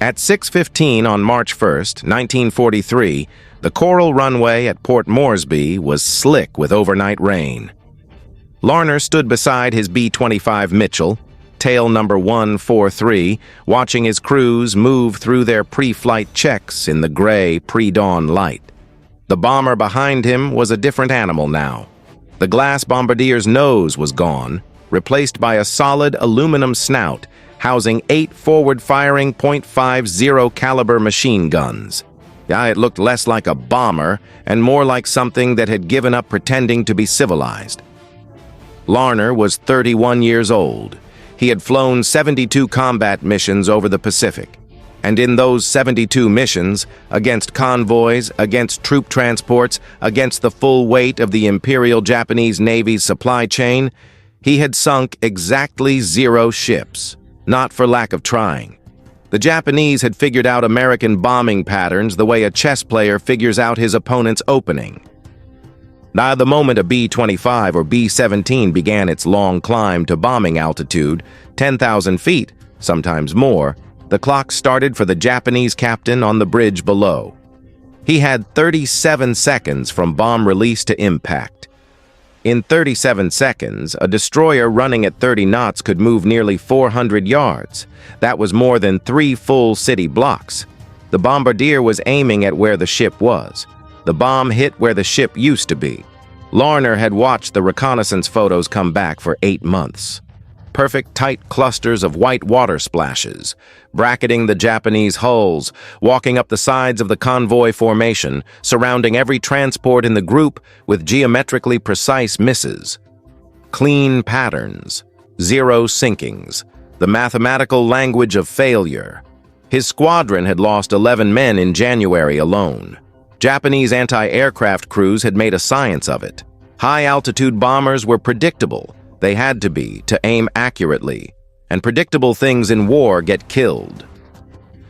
At 6:15 on March 1st, 1943, the coral runway at Port Moresby was slick with overnight rain. Larner stood beside his B-25 Mitchell, tail number 143, watching his crews move through their pre-flight checks in the gray pre-dawn light. The bomber behind him was a different animal now. The glass bombardier's nose was gone, replaced by a solid aluminum snout housing 8 forward-firing .50 caliber machine guns. It looked less like a bomber and more like something that had given up pretending to be civilized. Larner was 31 years old. He had flown 72 combat missions over the Pacific. And in those 72 missions, against convoys, against troop transports, against the full weight of the Imperial Japanese Navy's supply chain, he had sunk exactly 0 ships, not for lack of trying. The Japanese had figured out American bombing patterns the way a chess player figures out his opponent's opening. Now, the moment a B-25 or B-17 began its long climb to bombing altitude, 10,000 feet, sometimes more, the clock started for the Japanese captain on the bridge below. He had 37 seconds from bomb release to impact. In 37 seconds, a destroyer running at 30 knots could move nearly 400 yards. That was more than 3 full city blocks. The bombardier was aiming at where the ship was. The bomb hit where the ship used to be. Larner had watched the reconnaissance photos come back for 8 months. Perfect tight clusters of white water splashes, bracketing the Japanese hulls, walking up the sides of the convoy formation, surrounding every transport in the group with geometrically precise misses. Clean patterns, 0 sinkings, the mathematical language of failure. His squadron had lost 11 men in January alone. Japanese anti-aircraft crews had made a science of it. High-altitude bombers were predictable. They had to be, to aim accurately. And predictable things in war get killed.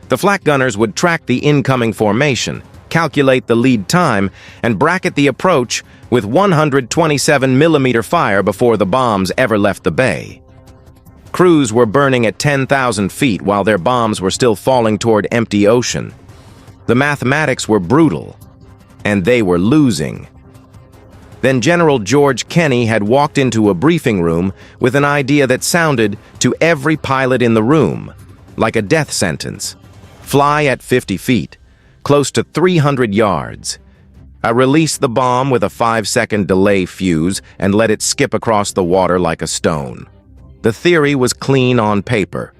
The flak gunners would track the incoming formation, calculate the lead time, and bracket the approach with 127mm fire before the bombs ever left the bay. Crews were burning at 10,000 feet while their bombs were still falling toward empty ocean. The mathematics were brutal, and they were losing. Then General George Kenney had walked into a briefing room with an idea that sounded, to every pilot in the room, like a death sentence. Fly at 50 feet, close to 300 yards. Release the bomb with a 5-second delay fuse and let it skip across the water like a stone. The theory was clean on paper.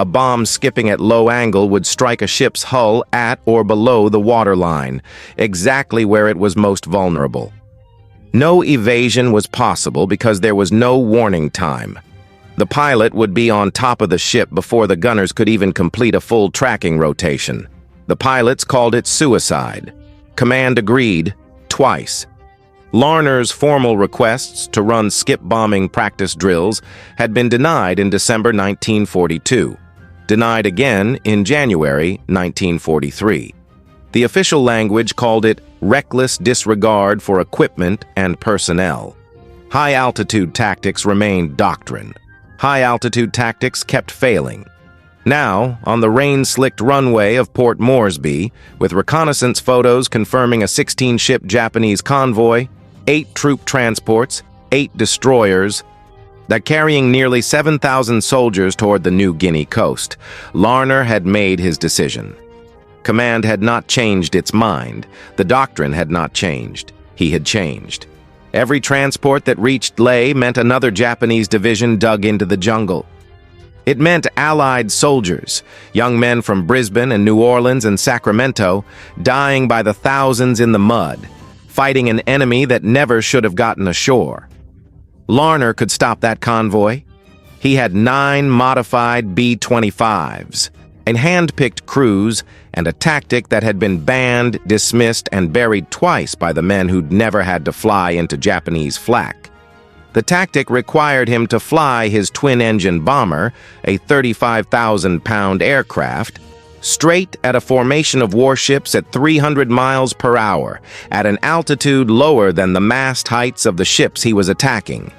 A bomb skipping at low angle would strike a ship's hull at or below the waterline, exactly where it was most vulnerable. No evasion was possible because there was no warning time. The pilot would be on top of the ship before the gunners could even complete a full tracking rotation. The pilots called it suicide. Command agreed, twice. Larner's formal requests to run skip bombing practice drills had been denied in December 1942. Denied again in January 1943. The official language called it reckless disregard for equipment and personnel. High-altitude tactics remained doctrine. High-altitude tactics kept failing. Now, on the rain-slicked runway of Port Moresby, with reconnaissance photos confirming a 16-ship Japanese convoy, 8 troop transports, 8 destroyers, that carrying nearly 7,000 soldiers toward the New Guinea coast, Larner had made his decision. Command had not changed its mind. The doctrine had not changed. He had changed. Every transport that reached Leh meant another Japanese division dug into the jungle. It meant Allied soldiers, young men from Brisbane and New Orleans and Sacramento, dying by the thousands in the mud, fighting an enemy that never should have gotten ashore. Larner could stop that convoy. He had 9 modified B-25s, and hand-picked crews, and a tactic that had been banned, dismissed, and buried twice by the men who'd never had to fly into Japanese flak. The tactic required him to fly his twin-engine bomber, a 35,000-pound aircraft, straight at a formation of warships at 300 miles per hour, at an altitude lower than the mast heights of the ships he was attacking.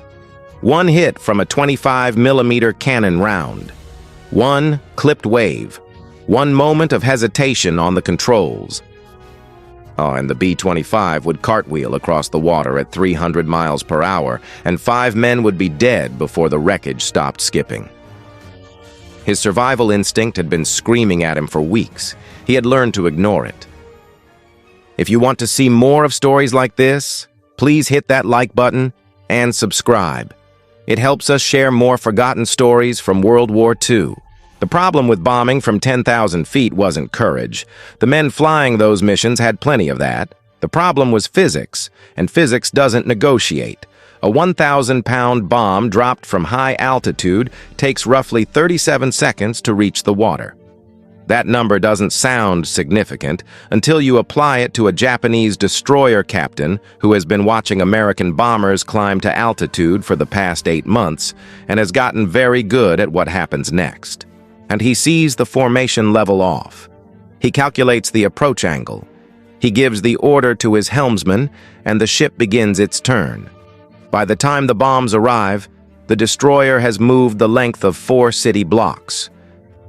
One hit from a 25mm cannon round. One clipped wave. One moment of hesitation on the controls. Oh, and the B-25 would cartwheel across the water at 300 miles per hour, and 5 men would be dead before the wreckage stopped skipping. His survival instinct had been screaming at him for weeks. He had learned to ignore it. If you want to see more of stories like this, please hit that like button and subscribe. It helps us share more forgotten stories from World War II. The problem with bombing from 10,000 feet wasn't courage. The men flying those missions had plenty of that. The problem was physics, and physics doesn't negotiate. A 1,000-pound bomb dropped from high altitude takes roughly 37 seconds to reach the water. That number doesn't sound significant until you apply it to a Japanese destroyer captain who has been watching American bombers climb to altitude for the past 8 months and has gotten very good at what happens next. And he sees the formation level off. He calculates the approach angle. He gives the order to his helmsman, and the ship begins its turn. By the time the bombs arrive, the destroyer has moved the length of 4 city blocks.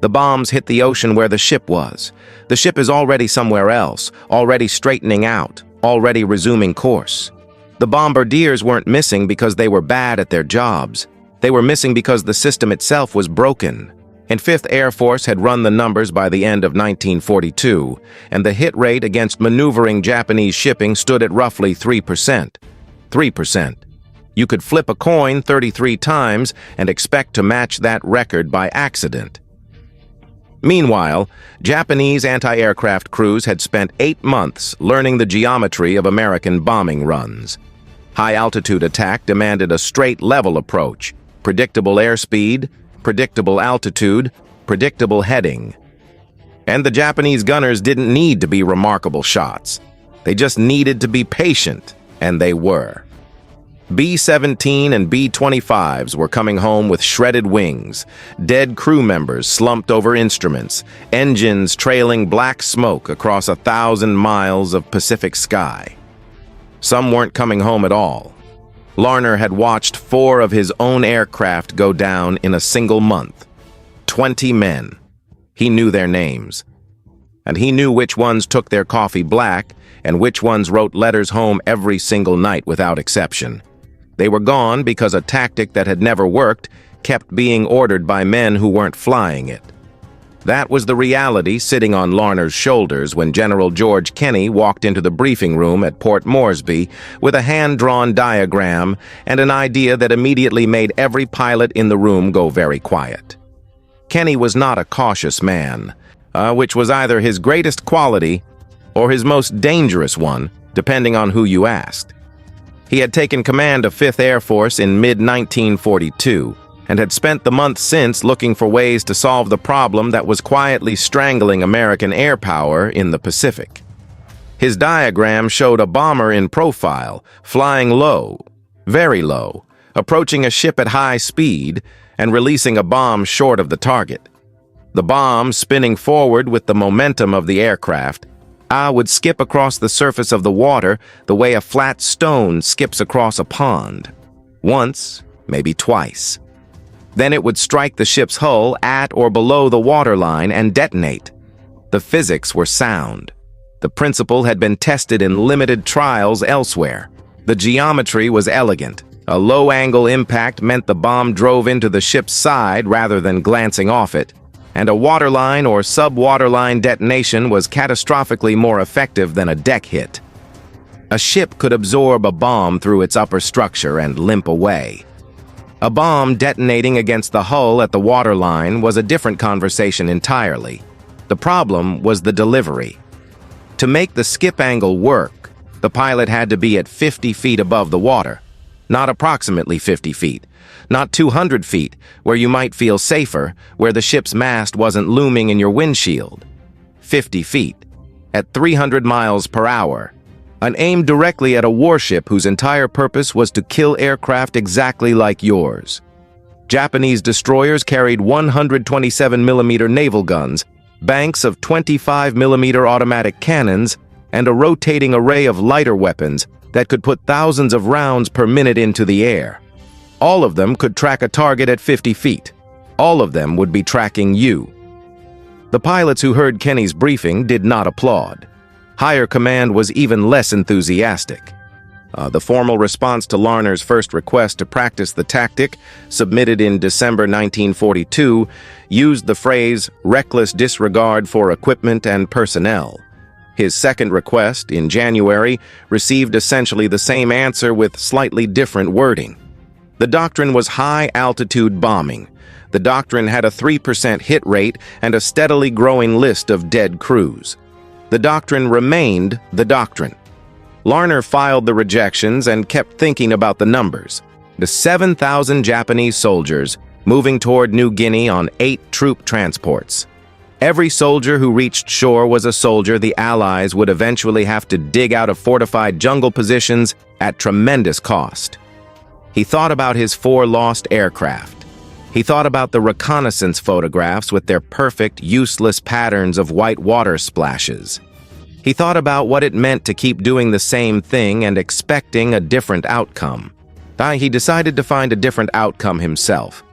The bombs hit the ocean where the ship was. The ship is already somewhere else, already straightening out, already resuming course. The bombardiers weren't missing because they were bad at their jobs. They were missing because the system itself was broken. And 5th Air Force had run the numbers by the end of 1942, and the hit rate against maneuvering Japanese shipping stood at roughly 3%. 3%. You could flip a coin 33 times and expect to match that record by accident. Meanwhile, Japanese anti-aircraft crews had spent 8 months learning the geometry of American bombing runs. High-altitude attack demanded a straight level approach, predictable airspeed, predictable altitude, predictable heading. And the Japanese gunners didn't need to be remarkable shots. They just needed to be patient, and they were. B-17 and B-25s were coming home with shredded wings, dead crew members slumped over instruments, engines trailing black smoke across 1,000 miles of Pacific sky. Some weren't coming home at all. Larner had watched 4 of his own aircraft go down in a single month. 20 men. He knew their names. And he knew which ones took their coffee black and which ones wrote letters home every single night without exception. They were gone because a tactic that had never worked kept being ordered by men who weren't flying it. That was the reality sitting on Larner's shoulders when General George Kenney walked into the briefing room at Port Moresby with a hand-drawn diagram and an idea that immediately made every pilot in the room go very quiet. Kenney was not a cautious man, which was either his greatest quality or his most dangerous one, depending on who you asked. He had taken command of 5th Air Force in mid-1942 and had spent the month since looking for ways to solve the problem that was quietly strangling American air power in the Pacific. His diagram showed a bomber in profile, flying low, very low, approaching a ship at high speed and releasing a bomb short of the target. The bomb spinning forward with the momentum of the aircraft, would skip across the surface of the water the way a flat stone skips across a pond. Once, maybe twice. Then it would strike the ship's hull at or below the waterline and detonate. The physics were sound. The principle had been tested in limited trials elsewhere. The geometry was elegant. A low-angle impact meant the bomb drove into the ship's side rather than glancing off it, and a waterline or sub-waterline detonation was catastrophically more effective than a deck hit. A ship could absorb a bomb through its upper structure and limp away. A bomb detonating against the hull at the waterline was a different conversation entirely. The problem was the delivery. To make the skip angle work, the pilot had to be at 50 feet above the water, not approximately 50 feet, not 200 feet, where you might feel safer, where the ship's mast wasn't looming in your windshield. 50 feet, at 300 miles per hour, and aimed directly at a warship whose entire purpose was to kill aircraft exactly like yours. Japanese destroyers carried 127mm naval guns, banks of 25mm automatic cannons, and a rotating array of lighter weapons that could put thousands of rounds per minute into the air. All of them could track a target at 50 feet. All of them would be tracking you. The pilots who heard Kenny's briefing did not applaud. Higher command was even less enthusiastic. The formal response to Larner's first request to practice the tactic, submitted in December 1942, used the phrase "reckless disregard for equipment and personnel." His second request, in January, received essentially the same answer with slightly different wording. The doctrine was high-altitude bombing. The doctrine had a 3% hit rate and a steadily growing list of dead crews. The doctrine remained the doctrine. Larner filed the rejections and kept thinking about the numbers. The 7,000 Japanese soldiers moving toward New Guinea on 8 troop transports. Every soldier who reached shore was a soldier the Allies would eventually have to dig out of fortified jungle positions at tremendous cost. He thought about his 4 lost aircraft. He thought about the reconnaissance photographs with their perfect, useless patterns of white water splashes. He thought about what it meant to keep doing the same thing and expecting a different outcome. He decided to find a different outcome himself.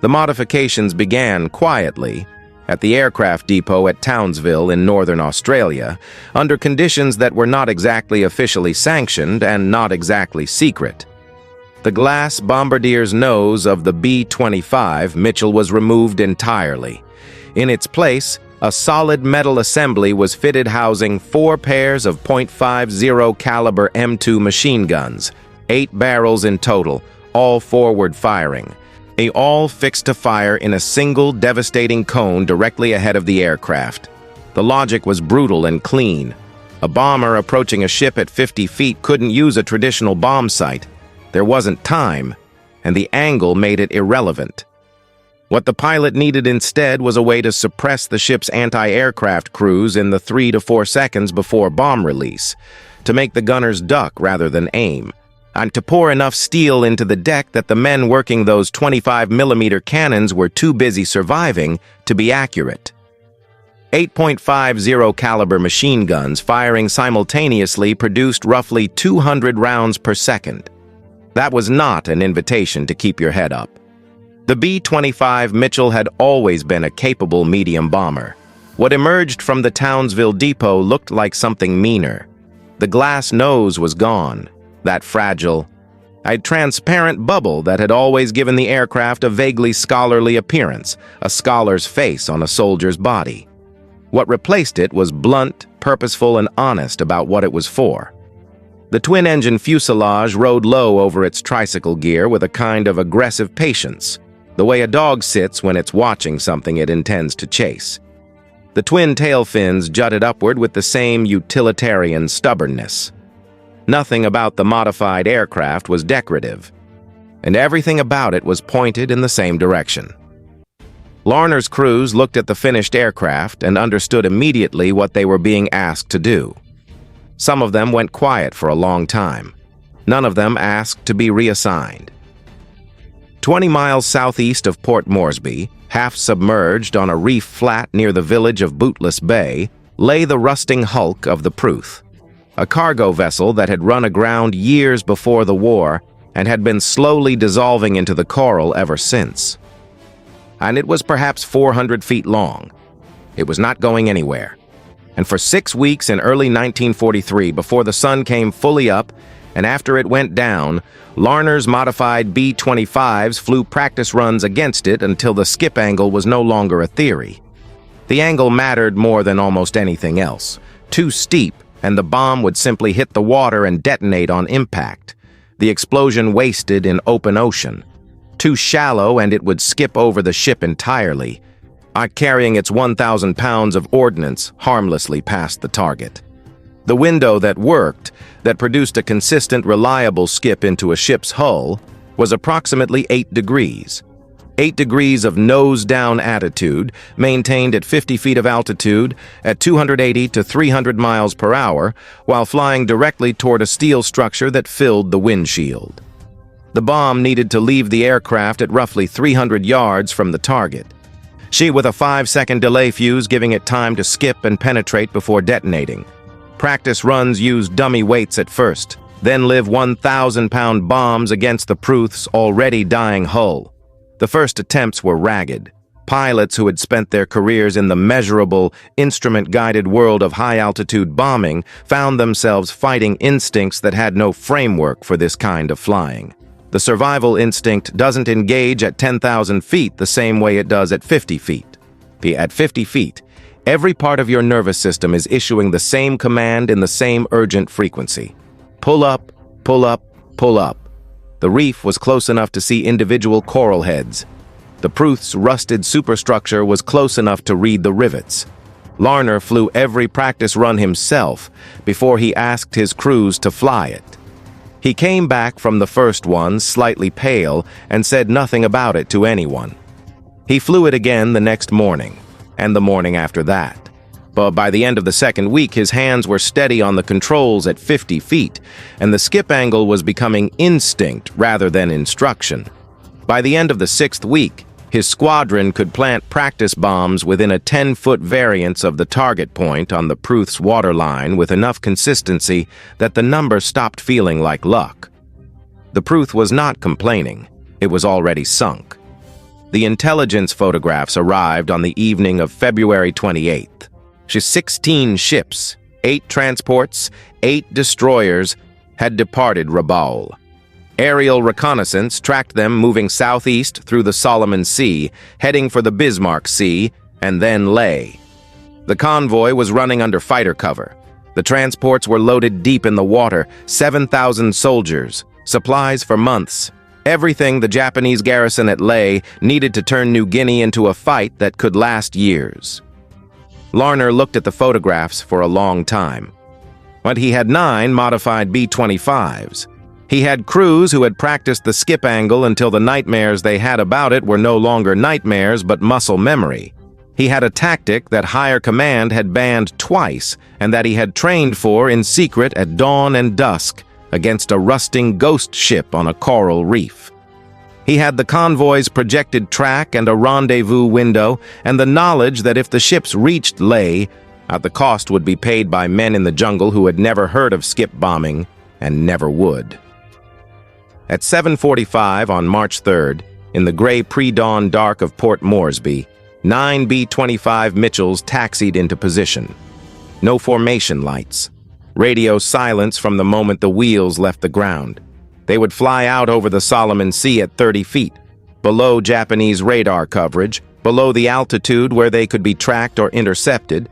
The modifications began quietly at the aircraft depot at Townsville in northern Australia, under conditions that were not exactly officially sanctioned and not exactly secret. The glass bombardier's nose of the B-25 Mitchell was removed entirely. In its place, a solid metal assembly was fitted housing 4 pairs of .50 caliber M2 machine guns, 8 barrels in total, all forward firing. They all fixed to fire in a single devastating cone directly ahead of the aircraft. The logic was brutal and clean. A bomber approaching a ship at 50 feet couldn't use a traditional bomb sight. There wasn't time, and the angle made it irrelevant. What the pilot needed instead was a way to suppress the ship's anti-aircraft crews in the 3 to 4 seconds before bomb release, to make the gunners duck rather than aim, and to pour enough steel into the deck that the men working those 25mm cannons were too busy surviving to be accurate. 8.50 caliber machine guns firing simultaneously produced roughly 200 rounds per second. That was not an invitation to keep your head up. The B-25 Mitchell had always been a capable medium bomber. What emerged from the Townsville depot looked like something meaner. The glass nose was gone, that fragile, transparent bubble that had always given the aircraft a vaguely scholarly appearance, a scholar's face on a soldier's body. What replaced it was blunt, purposeful, and honest about what it was for. The twin-engine fuselage rode low over its tricycle gear with a kind of aggressive patience, the way a dog sits when it's watching something it intends to chase. The twin tail fins jutted upward with the same utilitarian stubbornness. Nothing about the modified aircraft was decorative, and everything about it was pointed in the same direction. Larner's crews looked at the finished aircraft and understood immediately what they were being asked to do. Some of them went quiet for a long time. None of them asked to be reassigned. 20 miles southeast of Port Moresby, half submerged on a reef flat near the village of Bootless Bay, lay the rusting hulk of the Pruth, a cargo vessel that had run aground years before the war and had been slowly dissolving into the coral ever since. And it was perhaps 400 feet long. It was not going anywhere. And for 6 weeks in early 1943, before the sun came fully up, and after it went down, Larner's modified B-25s flew practice runs against it until the skip angle was no longer a theory. The angle mattered more than almost anything else. Too steep, and the bomb would simply hit the water and detonate on impact. The explosion wasted in open ocean. Too shallow, and it would skip over the ship entirely, carrying its 1,000 pounds of ordnance harmlessly past the target. The window that worked, that produced a consistent, reliable skip into a ship's hull, was approximately 8 degrees. 8 degrees of nose-down attitude, maintained at 50 feet of altitude, at 280 to 300 miles per hour, while flying directly toward a steel structure that filled the windshield. The bomb needed to leave the aircraft at roughly 300 yards from the target. She with a 5-second delay fuse giving it time to skip and penetrate before detonating. Practice runs used dummy weights at first, then live 1,000-pound bombs against the Pruth's already dying hull. The first attempts were ragged, Pilots who had spent their careers in the measurable, instrument-guided world of high-altitude bombing found themselves fighting instincts that had no framework for this kind of flying. The survival instinct doesn't engage at 10,000 feet the same way it does at 50 feet. At 50 feet, every part of your nervous system is issuing the same command in the same urgent frequency. Pull up, pull up, pull up. The reef was close enough to see individual coral heads. The Pruth's rusted superstructure was close enough to read the rivets. Larner flew every practice run himself before he asked his crews to fly it. He came back from the first one slightly pale and said nothing about it to anyone. He flew it again the next morning, and the morning after that. But by the end of the second week, his hands were steady on the controls at 50 feet, and the skip angle was becoming instinct rather than instruction. By the end of the sixth week, his squadron could plant practice bombs within a 10-foot variance of the target point on the Pruth's waterline with enough consistency that the number stopped feeling like luck. The Pruth was not complaining. It was already sunk. The intelligence photographs arrived on the evening of February 28th. 16 ships, 8 transports, 8 destroyers had departed Rabaul. Aerial reconnaissance tracked them moving southeast through the Solomon Sea, heading for the Bismarck Sea, and then Leh. The convoy was running under fighter cover. The transports were loaded deep in the water, 7,000 soldiers, supplies for months. Everything the Japanese garrison at Leh needed to turn New Guinea into a fight that could last years. Larner looked at the photographs for a long time. But he had 9 modified B-25s. He had crews who had practiced the skip angle until the nightmares they had about it were no longer nightmares but muscle memory. He had a tactic that higher command had banned twice and that he had trained for in secret at dawn and dusk against a rusting ghost ship on a coral reef. He had the convoy's projected track and a rendezvous window and the knowledge that if the ships reached Leh, the cost would be paid by men in the jungle who had never heard of skip bombing and never would. At 7:45 on March 3rd, in the gray pre-dawn dark of Port Moresby, 9 B-25 Mitchells taxied into position. No formation lights. Radio silence from the moment the wheels left the ground. They would fly out over the Solomon Sea at 30 feet, below Japanese radar coverage, below the altitude where they could be tracked or intercepted,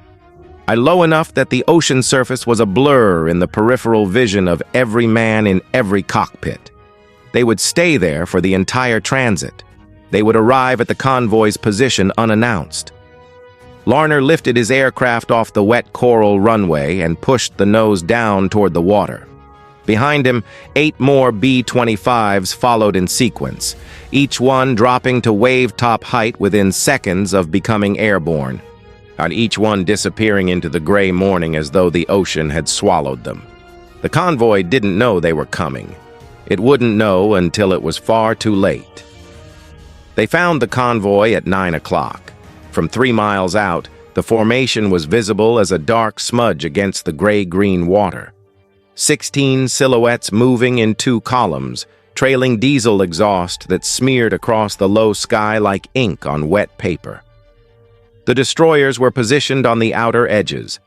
low enough that the ocean surface was a blur in the peripheral vision of every man in every cockpit. They would stay there for the entire transit. They would arrive at the convoy's position unannounced. Larner lifted his aircraft off the wet coral runway and pushed the nose down toward the water. Behind him, 8 more B-25s followed in sequence, each one dropping to wave-top height within seconds of becoming airborne, and each one disappearing into the gray morning as though the ocean had swallowed them. The convoy didn't know they were coming. It wouldn't know until it was far too late. They found the convoy at 9 o'clock. From 3 miles out, the formation was visible as a dark smudge against the gray-green water. 16 silhouettes moving in 2 columns, trailing diesel exhaust that smeared across the low sky like ink on wet paper. The destroyers were positioned on the outer edges,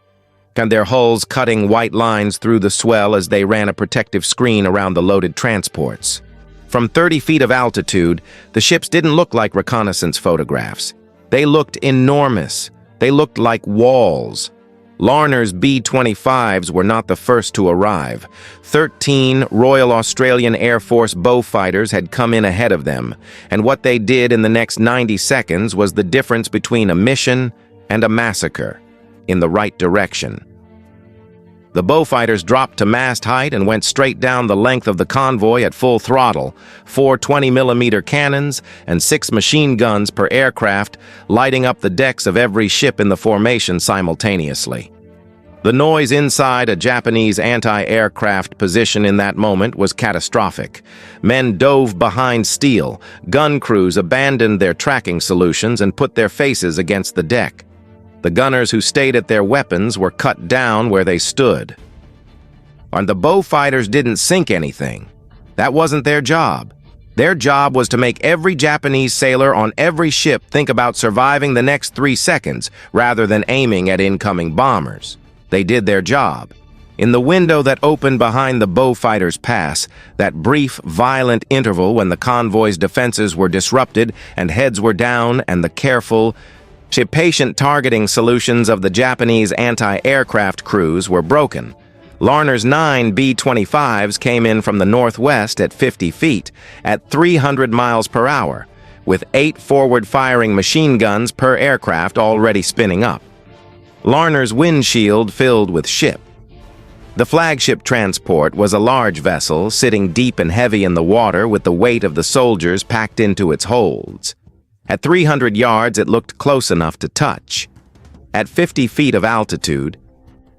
and their hulls cutting white lines through the swell as they ran a protective screen around the loaded transports. From 30 feet of altitude, the ships didn't look like reconnaissance photographs. They looked enormous. They looked like walls. Larner's B-25s were not the first to arrive. 13 Royal Australian Air Force Beaufighters had come in ahead of them, and what they did in the next 90 seconds was the difference between a mission and a massacre, in the right direction. The Beaufighters dropped to mast height and went straight down the length of the convoy at full throttle, 4 20mm cannons and 6 machine guns per aircraft, lighting up the decks of every ship in the formation simultaneously. The noise inside a Japanese anti-aircraft position in that moment was catastrophic. Men dove behind steel, gun crews abandoned their tracking solutions and put their faces against the deck. The gunners who stayed at their weapons were cut down where they stood. And the Beaufighters didn't sink anything. That wasn't their job. Their job was to make every Japanese sailor on every ship think about surviving the next 3 seconds rather than aiming at incoming bombers. They did their job. In the window that opened behind the Beaufighters Pass, that brief, violent interval when the convoy's defenses were disrupted and heads were down and the careful, patient targeting solutions of the Japanese anti-aircraft crews were broken, Larner's 9 B-25s came in from the northwest at 50 feet, at 300 miles per hour, with 8 forward-firing machine guns per aircraft already spinning up. Larner's windshield filled with ship. The flagship transport was a large vessel sitting deep and heavy in the water with the weight of the soldiers packed into its holds. At 300 yards, it looked close enough to touch. At 50 feet of altitude,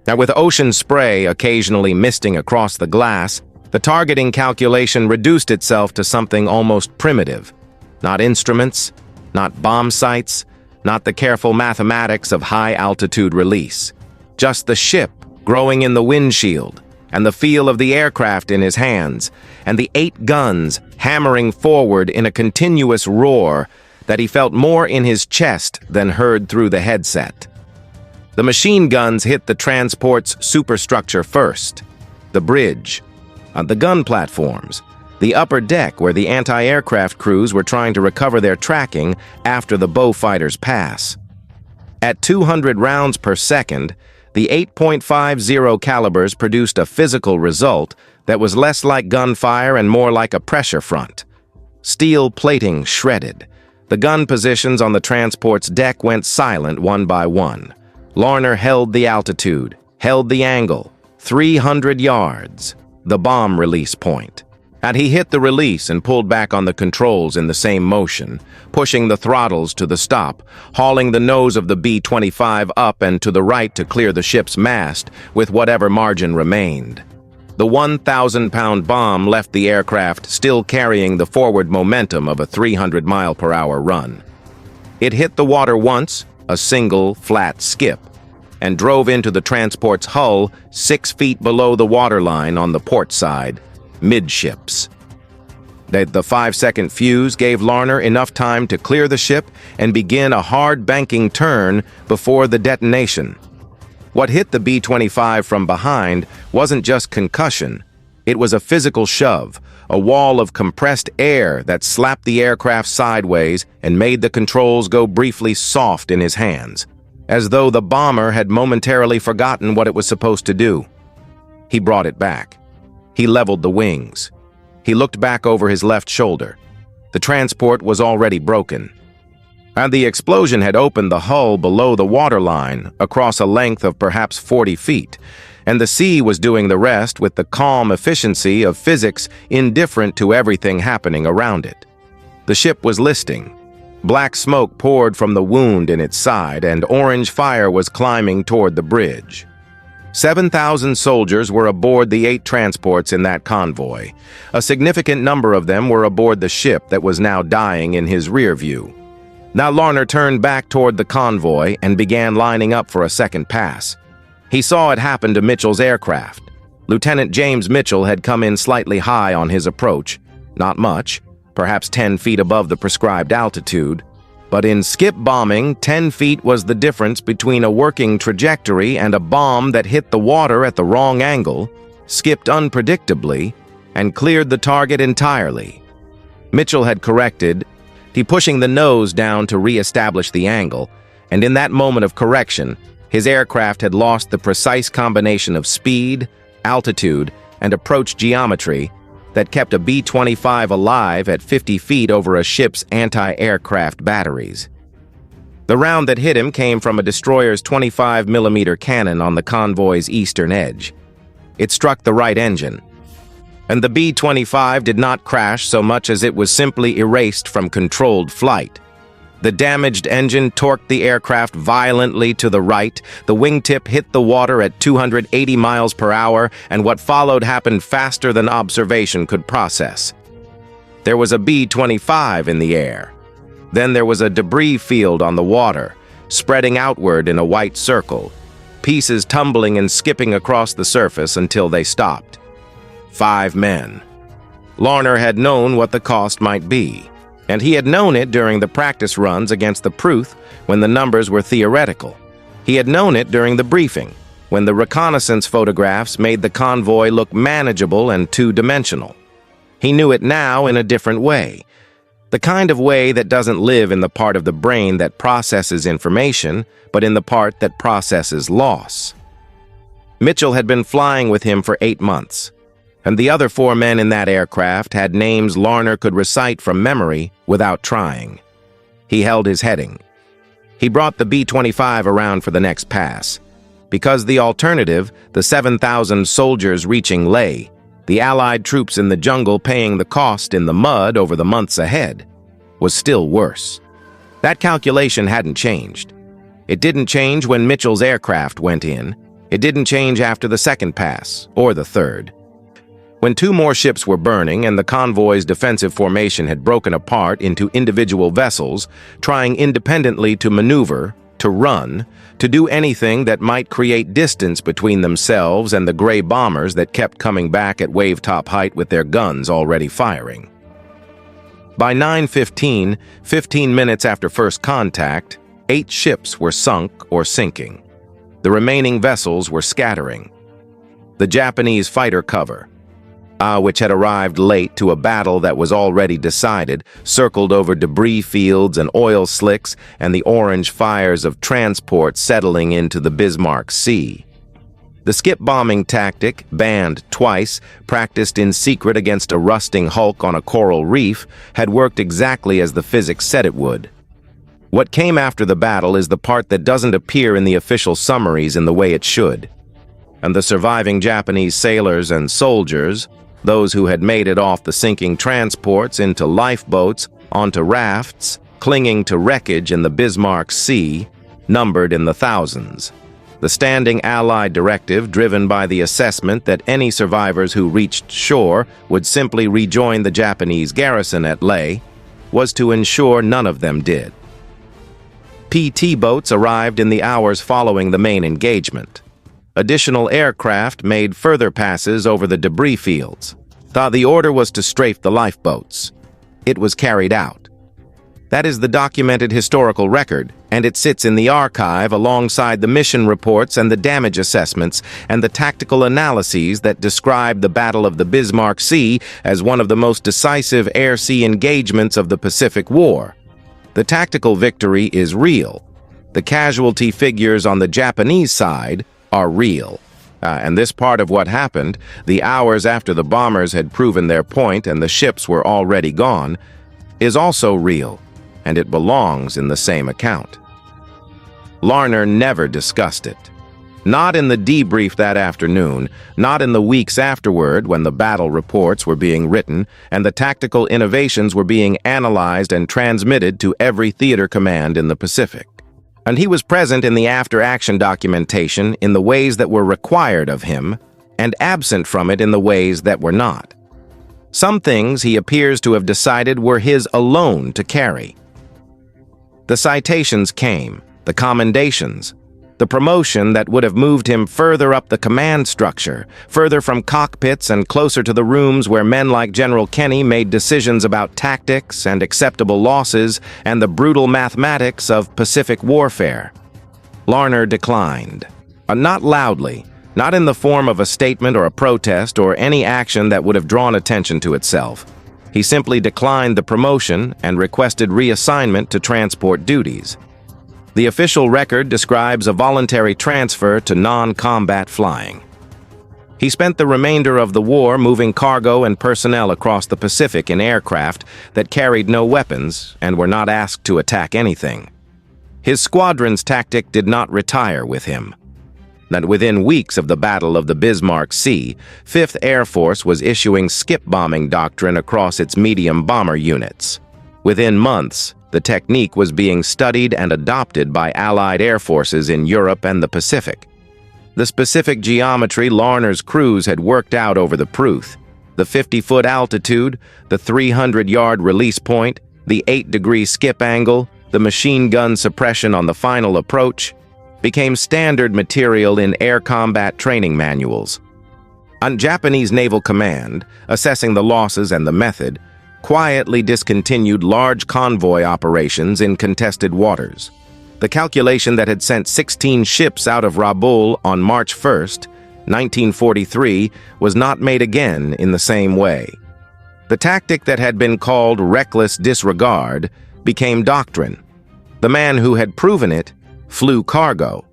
now with ocean spray occasionally misting across the glass, the targeting calculation reduced itself to something almost primitive. Not instruments, not bomb sights, not the careful mathematics of high-altitude release. Just the ship growing in the windshield, and the feel of the aircraft in his hands, and the 8 guns hammering forward in a continuous roar that he felt more in his chest than heard through the headset. The machine guns hit the transport's superstructure first, the bridge, the gun platforms, the upper deck where the anti-aircraft crews were trying to recover their tracking after the Beaufighters Pass. At 200 rounds per second, the 8.50 calibers produced a physical result that was less like gunfire and more like a pressure front. Steel plating shredded. The gun positions on the transport's deck went silent one by one. Larner held the altitude, held the angle, 300 yards, the bomb release point. And he hit the release and pulled back on the controls in the same motion, pushing the throttles to the stop, hauling the nose of the B-25 up and to the right to clear the ship's mast with whatever margin remained. The 1,000-pound bomb left the aircraft still carrying the forward momentum of a 300-mile-per-hour run. It hit the water once, a single, flat skip, and drove into the transport's hull 6 feet below the waterline on the port side, midships. The 5-second fuse gave Larner enough time to clear the ship and begin a hard banking turn before the detonation. What hit the B-25 from behind wasn't just concussion, it was a physical shove, a wall of compressed air that slapped the aircraft sideways and made the controls go briefly soft in his hands, as though the bomber had momentarily forgotten what it was supposed to do. He brought it back. He leveled the wings. He looked back over his left shoulder. The transport was already broken, and the explosion had opened the hull below the waterline across a length of perhaps 40 feet, and the sea was doing the rest with the calm efficiency of physics indifferent to everything happening around it. The ship was listing. Black smoke poured from the wound in its side, and orange fire was climbing toward the bridge. 7,000 soldiers were aboard the 8 transports in that convoy. A significant number of them were aboard the ship that was now dying in his rear view. Now Larner turned back toward the convoy and began lining up for a second pass. He saw it happen to Mitchell's aircraft. Lieutenant James Mitchell had come in slightly high on his approach. Not much, perhaps 10 feet above the prescribed altitude. But in skip bombing, 10 feet was the difference between a working trajectory and a bomb that hit the water at the wrong angle, skipped unpredictably, and cleared the target entirely. Mitchell had corrected, pushing the nose down to re-establish the angle, and in that moment of correction, his aircraft had lost the precise combination of speed, altitude, and approach geometry that kept a B-25 alive at 50 feet over a ship's anti-aircraft batteries. The round that hit him came from a destroyer's 25mm cannon on the convoy's eastern edge. It struck the right engine, and the B-25 did not crash so much as it was simply erased from controlled flight. The damaged engine torqued the aircraft violently to the right, the wingtip hit the water at 280 miles per hour, and what followed happened faster than observation could process. There was a B-25 in the air. Then there was a debris field on the water, spreading outward in a white circle, pieces tumbling and skipping across the surface until they stopped. 5 men. Larner had known what the cost might be, and he had known it during the practice runs against the Pruth when the numbers were theoretical. He had known it during the briefing, when the reconnaissance photographs made the convoy look manageable and two-dimensional. He knew it now in a different way, the kind of way that doesn't live in the part of the brain that processes information, but in the part that processes loss. Mitchell had been flying with him for 8 months, and the other 4 men in that aircraft had names Larner could recite from memory without trying. He held his heading. He brought the B-25 around for the next pass, because the alternative, the 7,000 soldiers reaching Leh, the Allied troops in the jungle paying the cost in the mud over the months ahead, was still worse. That calculation hadn't changed. It didn't change when Mitchell's aircraft went in. It didn't change after the second pass, or the third. When 2 more ships were burning and the convoy's defensive formation had broken apart into individual vessels, trying independently to maneuver, to run, to do anything that might create distance between themselves and the gray bombers that kept coming back at wave-top height with their guns already firing. By 9:15, 15 minutes after first contact, 8 ships were sunk or sinking. The remaining vessels were scattering. The Japanese fighter cover, which had arrived late to a battle that was already decided, circled over debris fields and oil slicks and the orange fires of transport settling into the Bismarck Sea. The skip bombing tactic, banned twice, practiced in secret against a rusting hulk on a coral reef, had worked exactly as the physics said it would. What came after the battle is the part that doesn't appear in the official summaries in the way it should. And the surviving Japanese sailors and soldiers, those who had made it off the sinking transports into lifeboats, onto rafts, clinging to wreckage in the Bismarck Sea, numbered in the thousands. The standing Allied directive, driven by the assessment that any survivors who reached shore would simply rejoin the Japanese garrison at Leh, was to ensure none of them did. PT boats arrived in the hours following the main engagement. Additional aircraft made further passes over the debris fields. The order was to strafe the lifeboats. It was carried out. That is the documented historical record, and it sits in the archive alongside the mission reports and the damage assessments and the tactical analyses that describe the Battle of the Bismarck Sea as one of the most decisive air-sea engagements of the Pacific War. The tactical victory is real. The casualty figures on the Japanese side are real. And this part of what happened, the hours after the bombers had proven their point and the ships were already gone, is also real, and it belongs in the same account. Larner never discussed it. Not in the debrief that afternoon, not in the weeks afterward when the battle reports were being written and the tactical innovations were being analyzed and transmitted to every theater command in the Pacific. And he was present in the after-action documentation in the ways that were required of him, and absent from it in the ways that were not. Some things he appears to have decided were his alone to carry. The citations came, the commendations, the promotion that would have moved him further up the command structure, further from cockpits and closer to the rooms where men like General Kenny made decisions about tactics and acceptable losses and the brutal mathematics of Pacific warfare. Larner declined. Not loudly, not in the form of a statement or a protest or any action that would have drawn attention to itself. He simply declined the promotion and requested reassignment to transport duties. The official record describes a voluntary transfer to non-combat flying. He spent the remainder of the war moving cargo and personnel across the Pacific in aircraft that carried no weapons and were not asked to attack anything. His squadron's tactic did not retire with him. That within weeks of the Battle of the Bismarck Sea, 5th Air Force was issuing skip bombing doctrine across its medium bomber units. Within months, the technique was being studied and adopted by Allied air forces in Europe and the Pacific. The specific geometry Larner's crews had worked out over the Pruth, the 50-foot altitude, the 300-yard release point, the 8-degree skip angle, the machine gun suppression on the final approach, became standard material in air combat training manuals. A Japanese naval command, assessing the losses and the method, quietly discontinued large convoy operations in contested waters. The calculation that had sent 16 ships out of Rabaul on March 1st, 1943, was not made again in the same way. The tactic that had been called reckless disregard became doctrine. The man who had proven it flew cargo.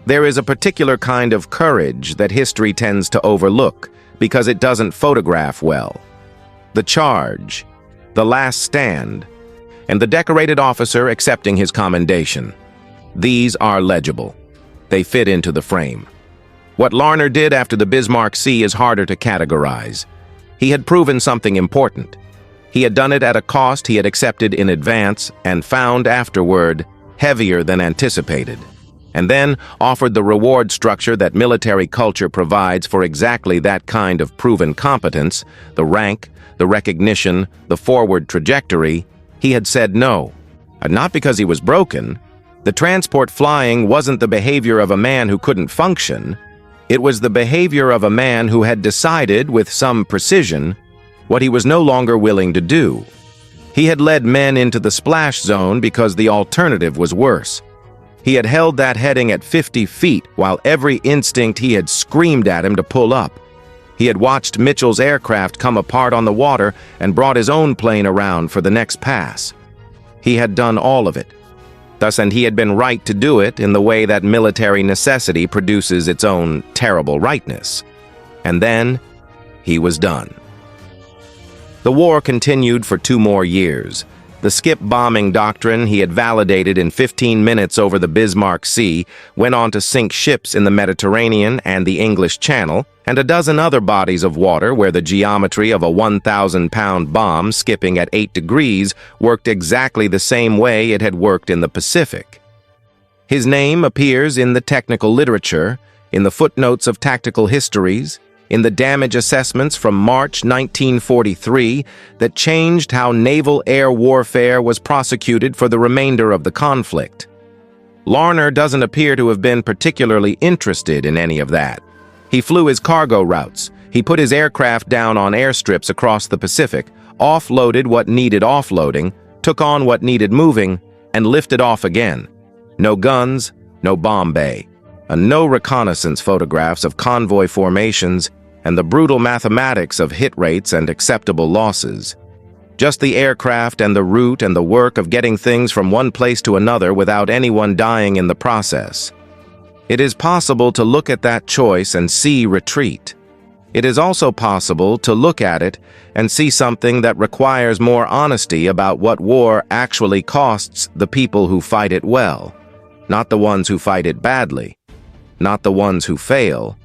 There is a particular kind of courage that history tends to overlook because it doesn't photograph well. The charge, the last stand, and the decorated officer accepting his commendation. These are legible. They fit into the frame. What Larner did after the Bismarck Sea is harder to categorize. He had proven something important. He had done it at a cost he had accepted in advance and found afterward heavier than anticipated, and then offered the reward structure that military culture provides for exactly that kind of proven competence, the rank, the recognition, the forward trajectory. He had said no, and not because he was broken. The transport flying wasn't the behavior of a man who couldn't function. It was the behavior of a man who had decided with some precision what he was no longer willing to do. He had led men into the splash zone because the alternative was worse. He had held that heading at 50 feet while every instinct he had screamed at him to pull up. He had watched Mitchell's aircraft come apart on the water and brought his own plane around for the next pass. He had done all of it. Thus, and he had been right to do it in the way that military necessity produces its own terrible rightness. And then, he was done. The war continued for 2 more years. The skip bombing doctrine he had validated in 15 minutes over the Bismarck Sea went on to sink ships in the Mediterranean and the English Channel, and a dozen other bodies of water where the geometry of a 1,000-pound bomb skipping at 8 degrees worked exactly the same way it had worked in the Pacific. His name appears in the technical literature, in the footnotes of tactical histories, in the damage assessments from March 1943 that changed how naval air warfare was prosecuted for the remainder of the conflict. Larner doesn't appear to have been particularly interested in any of that. He flew his cargo routes, he put his aircraft down on airstrips across the Pacific, offloaded what needed offloading, took on what needed moving, and lifted off again. No guns, no bomb bay, and no reconnaissance photographs of convoy formations, and the brutal mathematics of hit rates and acceptable losses. Just the aircraft and the route and the work of getting things from one place to another without anyone dying in the process. It is possible to look at that choice and see retreat. It is also possible to look at it and see something that requires more honesty about what war actually costs the people who fight it well, not the ones who fight it badly, not the ones who fail,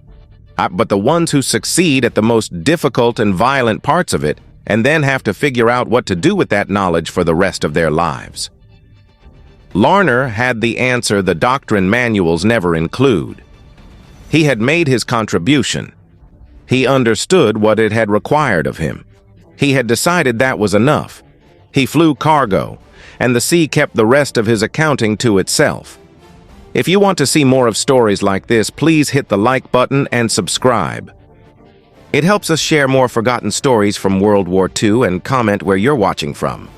but the ones who succeed at the most difficult and violent parts of it and then have to figure out what to do with that knowledge for the rest of their lives. Larner had the answer the doctrine manuals never include. He had made his contribution. He understood what it had required of him. He had decided that was enough. He flew cargo, and the sea kept the rest of his accounting to itself. If you want to see more of stories like this, please hit the like button and subscribe. It helps us share more forgotten stories from World War II and comment where you're watching from.